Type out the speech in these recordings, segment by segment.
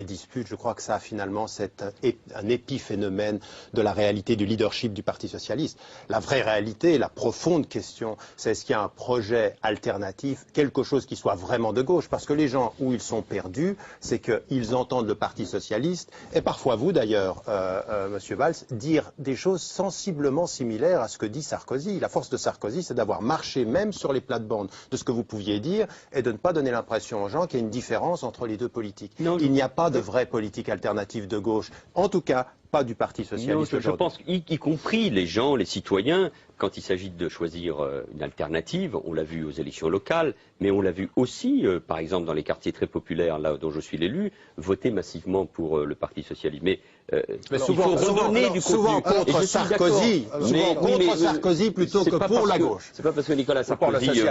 disputes, je crois que ça a finalement un épiphénomène de la réalité du leadership du Parti socialiste. La vraie réalité, la profonde question, c'est est-ce qu'il y a un projet alternatif, quelque chose qui soit vraiment de gauche? Parce que les gens, où ils sont perdus, c'est qu'ils entendent le Parti socialiste, et parfois vous d'ailleurs, Monsieur Valls, dire des choses sensiblement similaires à ce que dit Sarkozy. La force de Sarkozy, c'est d'avoir marché même sur les plates-bandes de ce que vous pouviez dire et de ne pas donner l'impression aux gens qu'il y a une différence entre les deux politiques. Non, il n'y a pas de vraie politique alternative de gauche, en tout cas pas du Parti socialiste. Non, je pense y compris les gens, les citoyens, quand il s'agit de choisir une alternative, on l'a vu aux élections locales, mais on l'a vu aussi, par exemple, dans les quartiers très populaires, là dont je suis l'élu, voter massivement pour le Parti socialiste. Mais souvent contre Sarkozy, Sarkozy plutôt que pour la gauche. C'est pas parce que Nicolas Sarkozy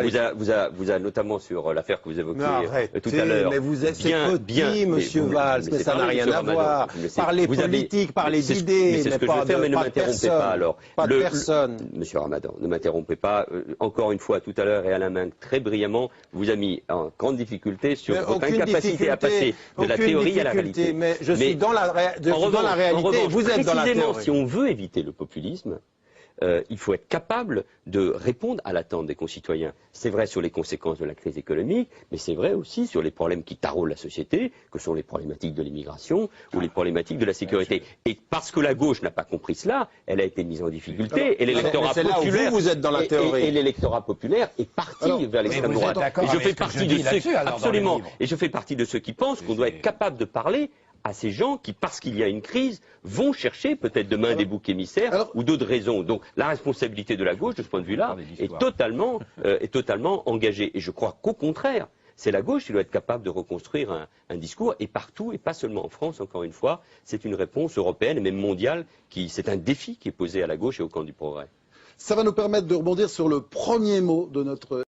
vous a notamment sur l'affaire que vous évoquiez tout à l'heure. Mais vous êtes petit, Monsieur Valls, mais ça n'a rien à voir. Parlez politique, parlez d'idées, mais c'est ce que je vais faire, mais ne m'interrompez pas alors. Pas de personne. Monsieur Ramadan, ne m'interrompez pas. Encore une fois, tout à l'heure, et Alain Minc, très brillamment, vous a mis en grande difficulté sur votre incapacité à passer de la théorie à la réalité. Mais je suis dans la réalité, vous êtes dans la théorie. Si on veut éviter le populisme, il faut être capable de répondre à l'attente des concitoyens. C'est vrai sur les conséquences de la crise économique, mais c'est vrai aussi sur les problèmes qui taraudent la société, que sont les problématiques de l'immigration ou les problématiques de la sécurité. Et parce que la gauche n'a pas compris cela, elle a été mise en difficulté. Et l'électorat populaire, vous êtes dans la théorie. Et l'électorat populaire est parti vers l'extrême droite. Et je fais partie de ceux, absolument. Et je fais partie de ceux qui pensent qu'on doit être capable de parler à ces gens qui, parce qu'il y a une crise, vont chercher peut-être demain des boucs émissaires ou d'autres raisons. Donc la responsabilité de la gauche, de ce point de vue-là, est totalement engagée. Et je crois qu'au contraire, c'est la gauche qui doit être capable de reconstruire un discours, et partout, et pas seulement en France, encore une fois, c'est une réponse européenne et même mondiale, c'est un défi qui est posé à la gauche et au camp du progrès. Ça va nous permettre de rebondir sur le premier mot de notre